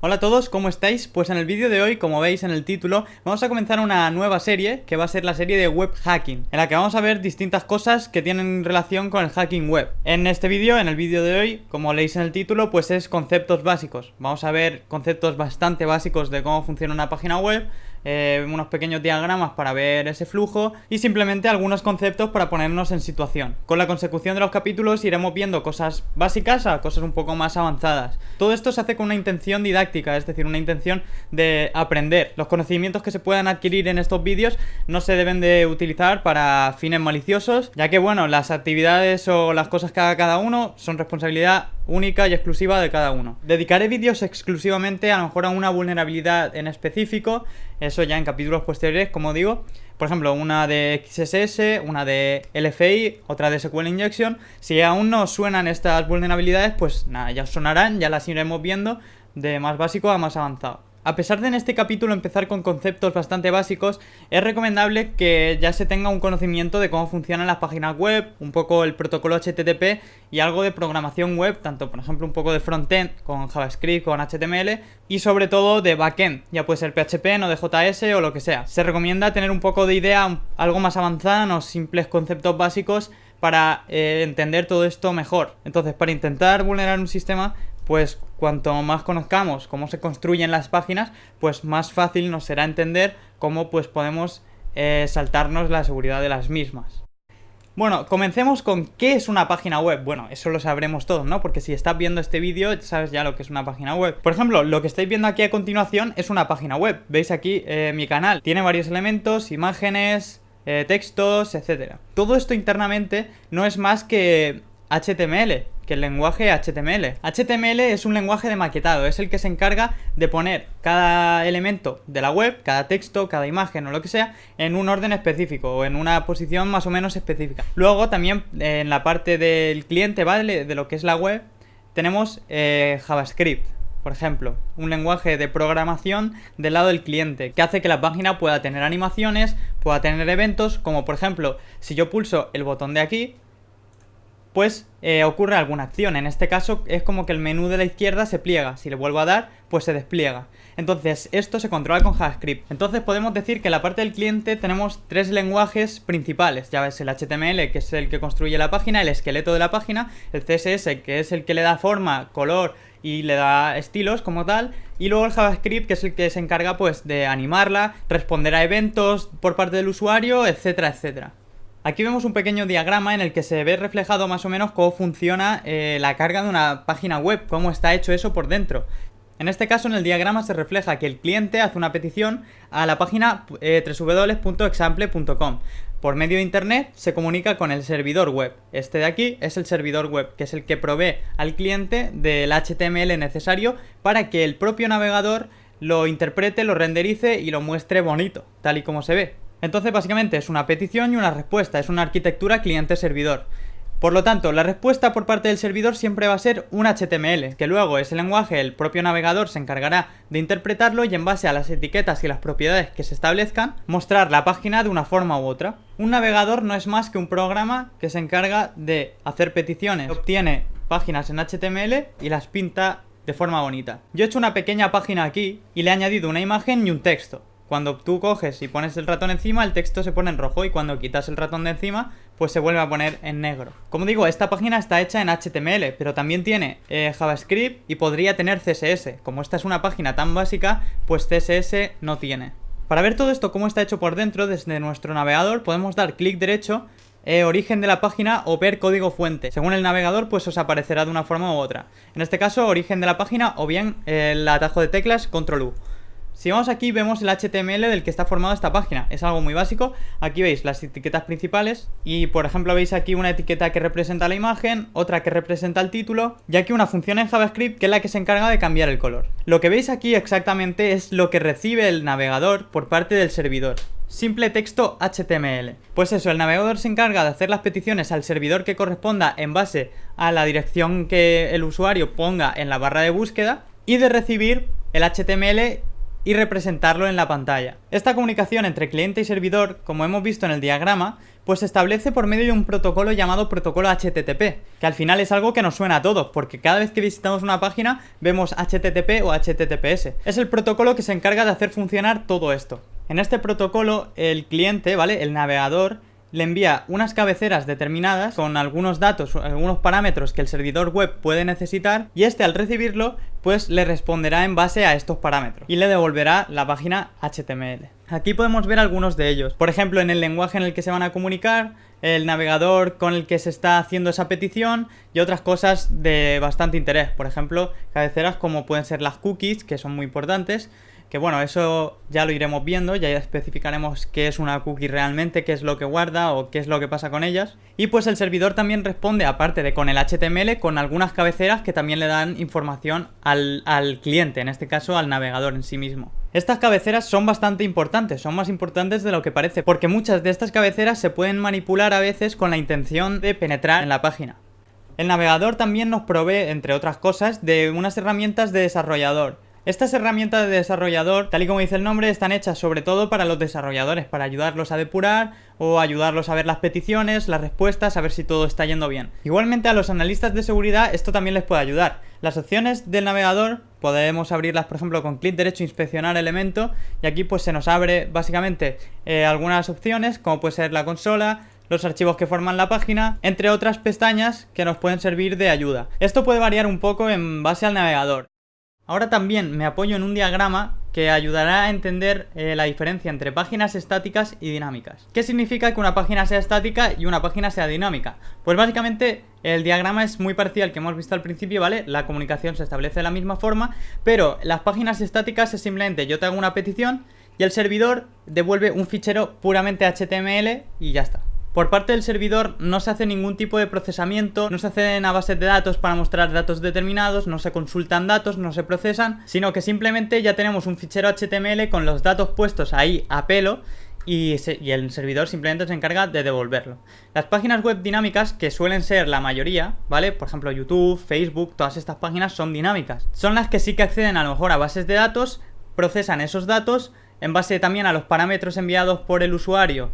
Hola a todos, ¿cómo estáis? Pues en el vídeo de hoy, como veis en el título, vamos a comenzar una nueva serie que va a ser la serie de web hacking, en la que vamos a ver distintas cosas que tienen relación con el hacking web. En este vídeo, en el vídeo de hoy, como leéis en el título, pues es conceptos básicos. Vamos a ver conceptos bastante básicos de cómo funciona una página web, unos pequeños diagramas para ver ese flujo y simplemente algunos conceptos para ponernos en situación. Con la consecución de los capítulos iremos viendo cosas básicas a cosas un poco más avanzadas. Todo esto se hace con una intención didáctica, es decir, una intención de aprender. Los conocimientos que se puedan adquirir en estos vídeos no se deben de utilizar para fines maliciosos, ya que bueno, las actividades o las cosas que haga cada uno son responsabilidad única y exclusiva de cada uno. Dedicaré vídeos exclusivamente a lo mejor a una vulnerabilidad en específico, eso ya en capítulos posteriores, como digo. Por ejemplo, una de XSS, una de LFI, otra de SQL Injection. Si aún no suenan estas vulnerabilidades, pues nada, ya sonarán, ya las iremos viendo de más básico a más avanzado. A pesar de en este capítulo empezar con conceptos bastante básicos, es recomendable que ya se tenga un conocimiento de cómo funcionan las páginas web, un poco el protocolo HTTP y algo de programación web, tanto por ejemplo un poco de frontend con JavaScript, con HTML y sobre todo de backend, ya puede ser PHP, Node.js o lo que sea. Se recomienda tener un poco de idea algo más avanzada, no simples conceptos básicos para entender todo esto mejor. Entonces, para intentar vulnerar un sistema, pues cuanto más conozcamos cómo se construyen las páginas, pues más fácil nos será entender cómo pues podemos saltarnos la seguridad de las mismas. Bueno, comencemos con ¿qué es una página web? Bueno, eso lo sabremos todos, ¿no? Porque si estás viendo este vídeo, sabes ya lo que es una página web. Por ejemplo, lo que estáis viendo aquí a continuación es una página web. Veis aquí mi canal. Tiene varios elementos, imágenes, textos, etcétera. Todo esto internamente no es más que HTML, que el lenguaje HTML. HTML es un lenguaje de maquetado, es el que se encarga de poner cada elemento de la web, cada texto, cada imagen o lo que sea, en un orden específico o en una posición más o menos específica. Luego también en la parte del cliente, ¿vale? De lo que es la web, tenemos JavaScript. Por ejemplo, un lenguaje de programación del lado del cliente que hace que la página pueda tener animaciones, pueda tener eventos, como por ejemplo, si yo pulso el botón de aquí, pues ocurre alguna acción. En este caso es como que el menú de la izquierda se pliega. Si le vuelvo a dar, pues se despliega. Entonces esto se controla con JavaScript. Entonces podemos decir que en la parte del cliente tenemos tres lenguajes principales. Ya ves, el HTML, que es el que construye la página, el esqueleto de la página, el CSS, que es el que le da forma, color y le da estilos como tal, y luego el JavaScript, que es el que se encarga pues de animarla, responder a eventos por parte del usuario, etcétera, etcétera. Aquí vemos un pequeño diagrama en el que se ve reflejado más o menos cómo funciona la carga de una página web, cómo está hecho eso por dentro. En este caso, en el diagrama se refleja que el cliente hace una petición a la página www.example.com. Por medio de internet se comunica con el servidor web. Este de aquí es el servidor web, que es el que provee al cliente del HTML necesario para que el propio navegador lo interprete, lo renderice y lo muestre bonito, tal y como se ve. Entonces básicamente es una petición y una respuesta, es una arquitectura cliente-servidor. Por lo tanto, la respuesta por parte del servidor siempre va a ser un HTML, que luego ese lenguaje el propio navegador se encargará de interpretarlo y en base a las etiquetas y las propiedades que se establezcan, mostrar la página de una forma u otra. Un navegador no es más que un programa que se encarga de hacer peticiones, obtiene páginas en HTML y las pinta de forma bonita. Yo he hecho una pequeña página aquí y le he añadido una imagen y un texto. Cuando tú coges y pones el ratón encima, el texto se pone en rojo y cuando quitas el ratón de encima, pues se vuelve a poner en negro. Como digo, esta página está hecha en HTML, pero también tiene JavaScript y podría tener CSS. Como esta es una página tan básica, pues CSS no tiene. Para ver todo esto cómo está hecho por dentro, desde nuestro navegador podemos dar clic derecho, origen de la página o ver código fuente. Según el navegador, pues os aparecerá de una forma u otra. En este caso, origen de la página o bien el atajo de teclas Control U. Si vamos aquí vemos el HTML del que está formada esta página, es algo muy básico. Aquí veis las etiquetas principales y por ejemplo veis aquí una etiqueta que representa la imagen, otra que representa el título y aquí una función en JavaScript que es la que se encarga de cambiar el color. Lo que veis aquí exactamente es lo que recibe el navegador por parte del servidor. Simple texto HTML. Pues eso, el navegador se encarga de hacer las peticiones al servidor que corresponda en base a la dirección que el usuario ponga en la barra de búsqueda y de recibir el HTML y representarlo en la pantalla. Esta comunicación entre cliente y servidor, como hemos visto en el diagrama, pues se establece por medio de un protocolo llamado protocolo HTTP, que al final es algo que nos suena a todos, porque cada vez que visitamos una página vemos HTTP o HTTPS. Es el protocolo que se encarga de hacer funcionar todo esto. En este protocolo, el cliente, ¿vale? El navegador le envía unas cabeceras determinadas con algunos datos, algunos parámetros que el servidor web puede necesitar, y este al recibirlo pues le responderá en base a estos parámetros y le devolverá la página HTML. Aquí podemos ver algunos de ellos, por ejemplo en el lenguaje en el que se van a comunicar, el navegador con el que se está haciendo esa petición y otras cosas de bastante interés, por ejemplo cabeceras como pueden ser las cookies, que son muy importantes. Que bueno, eso ya lo iremos viendo, ya especificaremos qué es una cookie realmente, qué es lo que guarda o qué es lo que pasa con ellas. Y pues el servidor también responde, aparte de con el HTML, con algunas cabeceras que también le dan información al cliente, en este caso al navegador en sí mismo. Estas cabeceras son bastante importantes, son más importantes de lo que parece, porque muchas de estas cabeceras se pueden manipular a veces con la intención de penetrar en la página. El navegador también nos provee, entre otras cosas, de unas herramientas de desarrollador. Estas herramientas de desarrollador, tal y como dice el nombre, están hechas sobre todo para los desarrolladores, para ayudarlos a depurar o ayudarlos a ver las peticiones, las respuestas, a ver si todo está yendo bien. Igualmente a los analistas de seguridad esto también les puede ayudar. Las opciones del navegador podemos abrirlas, por ejemplo, con clic derecho, inspeccionar elemento, y aquí pues se nos abre básicamente algunas opciones, como puede ser la consola, los archivos que forman la página, entre otras pestañas que nos pueden servir de ayuda. Esto puede variar un poco en base al navegador. Ahora también me apoyo en un diagrama que ayudará a entender la diferencia entre páginas estáticas y dinámicas. ¿Qué significa que una página sea estática y una página sea dinámica? Pues básicamente el diagrama es muy parecido al que hemos visto al principio, ¿vale? La comunicación se establece de la misma forma, pero las páginas estáticas es simplemente yo te hago una petición y el servidor devuelve un fichero puramente HTML y ya está. Por parte del servidor no se hace ningún tipo de procesamiento, no se acceden a bases de datos para mostrar datos determinados, no se consultan datos, no se procesan, sino que simplemente ya tenemos un fichero HTML con los datos puestos ahí a pelo y el servidor simplemente se encarga de devolverlo. Las páginas web dinámicas, que suelen ser la mayoría, ¿vale? Por ejemplo YouTube, Facebook, todas estas páginas son dinámicas. Son las que sí que acceden a lo mejor a bases de datos, procesan esos datos, en base también a los parámetros enviados por el usuario,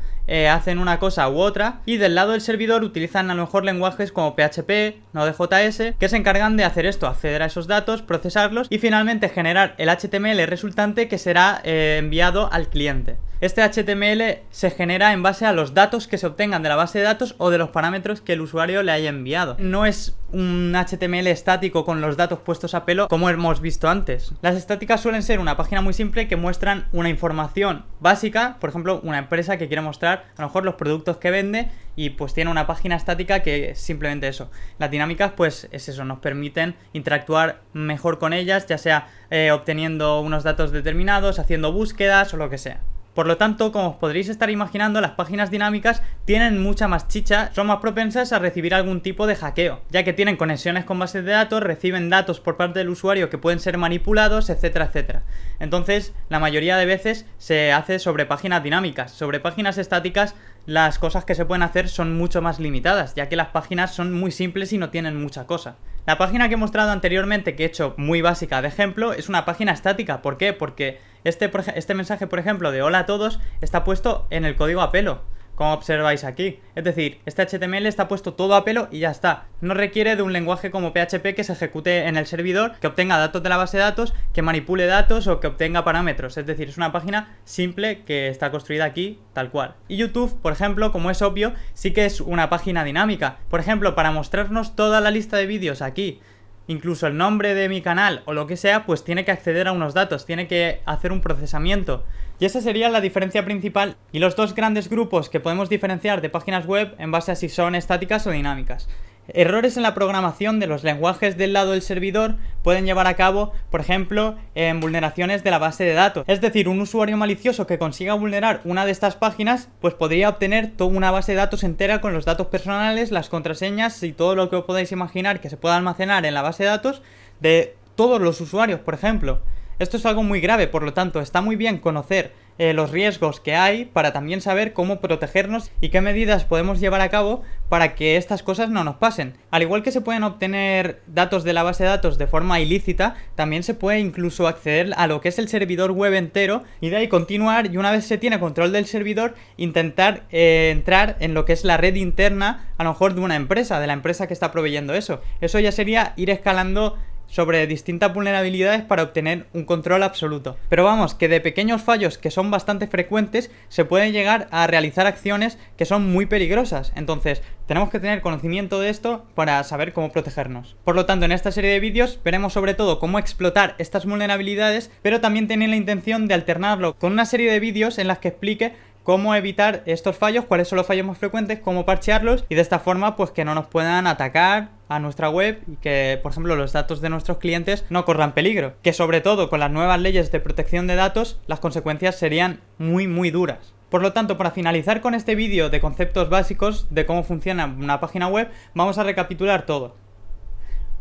hacen una cosa u otra, y del lado del servidor utilizan a lo mejor lenguajes como PHP, Node.js, que se encargan de hacer esto, acceder a esos datos, procesarlos y finalmente generar el HTML resultante que será enviado al cliente. Este HTML se genera en base a los datos que se obtengan de la base de datos o de los parámetros que el usuario le haya enviado. No es un HTML estático con los datos puestos a pelo como hemos visto antes. Las estáticas suelen ser una página muy simple que muestran una información básica, por ejemplo una empresa que quiere mostrar a lo mejor los productos que vende y pues tiene una página estática que es simplemente eso. Las dinámicas pues es eso, nos permiten interactuar mejor con ellas, ya sea obteniendo unos datos determinados, haciendo búsquedas o lo que sea. Por lo tanto, como os podréis estar imaginando, las páginas dinámicas tienen mucha más chicha, son más propensas a recibir algún tipo de hackeo, ya que tienen conexiones con bases de datos, reciben datos por parte del usuario que pueden ser manipulados, etcétera, etcétera. Entonces, la mayoría de veces se hace sobre páginas dinámicas. Sobre páginas estáticas, las cosas que se pueden hacer son mucho más limitadas, ya que las páginas son muy simples y no tienen mucha cosa. La página que he mostrado anteriormente, que he hecho muy básica de ejemplo, es una página estática. ¿Por qué? Porque este mensaje, por ejemplo, de hola a todos, está puesto en el código a pelo, como observáis aquí. Es decir, este HTML está puesto todo a pelo y ya está. No requiere de un lenguaje como PHP que se ejecute en el servidor, que obtenga datos de la base de datos, que manipule datos o que obtenga parámetros. Es decir, es una página simple que está construida aquí tal cual. Y YouTube, por ejemplo, como es obvio, sí que es una página dinámica. Por ejemplo, para mostrarnos toda la lista de vídeos aquí, incluso el nombre de mi canal o lo que sea, pues tiene que acceder a unos datos, tiene que hacer un procesamiento. Y esa sería la diferencia principal y los dos grandes grupos que podemos diferenciar de páginas web en base a si son estáticas o dinámicas. Errores en la programación de los lenguajes del lado del servidor pueden llevar a cabo, por ejemplo, en vulneraciones de la base de datos. Es decir, un usuario malicioso que consiga vulnerar una de estas páginas, pues podría obtener toda una base de datos entera con los datos personales, las contraseñas y todo lo que os podáis imaginar que se pueda almacenar en la base de datos de todos los usuarios, por ejemplo. Esto es algo muy grave, por lo tanto, está muy bien conocer los riesgos que hay, para también saber cómo protegernos y qué medidas podemos llevar a cabo para que estas cosas no nos pasen. Al igual que se pueden obtener datos de la base de datos de forma ilícita, también se puede incluso acceder a lo que es el servidor web entero y de ahí continuar, y una vez se tiene control del servidor, intentar entrar en lo que es la red interna, a lo mejor de una empresa, de la empresa que está proveyendo eso. Eso ya sería ir escalando sobre distintas vulnerabilidades para obtener un control absoluto. Pero vamos, que de pequeños fallos que son bastante frecuentes se puede llegar a realizar acciones que son muy peligrosas. Entonces, tenemos que tener conocimiento de esto para saber cómo protegernos. Por lo tanto, en esta serie de vídeos veremos sobre todo cómo explotar estas vulnerabilidades, pero también tener la intención de alternarlo con una serie de vídeos en las que explique cómo evitar estos fallos, cuáles son los fallos más frecuentes, cómo parchearlos y de esta forma pues que no nos puedan atacar a nuestra web y que, por ejemplo, los datos de nuestros clientes no corran peligro. Que sobre todo con las nuevas leyes de protección de datos, las consecuencias serían muy duras. Por lo tanto, para finalizar con este vídeo de conceptos básicos de cómo funciona una página web, vamos a recapitular todo.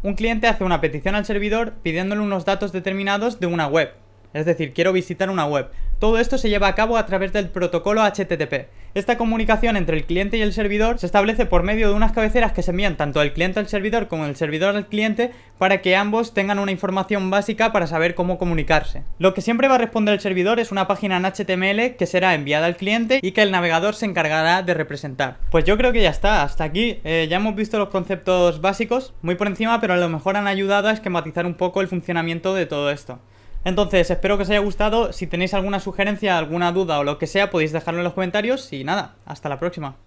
Un cliente hace una petición al servidor pidiéndole unos datos determinados de una web. Es decir, quiero visitar una web. Todo esto se lleva a cabo a través del protocolo HTTP. Esta comunicación entre el cliente y el servidor se establece por medio de unas cabeceras que se envían tanto del cliente al servidor como del servidor al cliente para que ambos tengan una información básica para saber cómo comunicarse. Lo que siempre va a responder el servidor es una página en HTML que será enviada al cliente y que el navegador se encargará de representar. Pues yo creo que ya está, hasta aquí ya hemos visto los conceptos básicos, muy por encima, pero a lo mejor han ayudado a esquematizar un poco el funcionamiento de todo esto. Entonces, espero que os haya gustado. Si tenéis alguna sugerencia, alguna duda o lo que sea, podéis dejarlo en los comentarios. Y nada, hasta la próxima.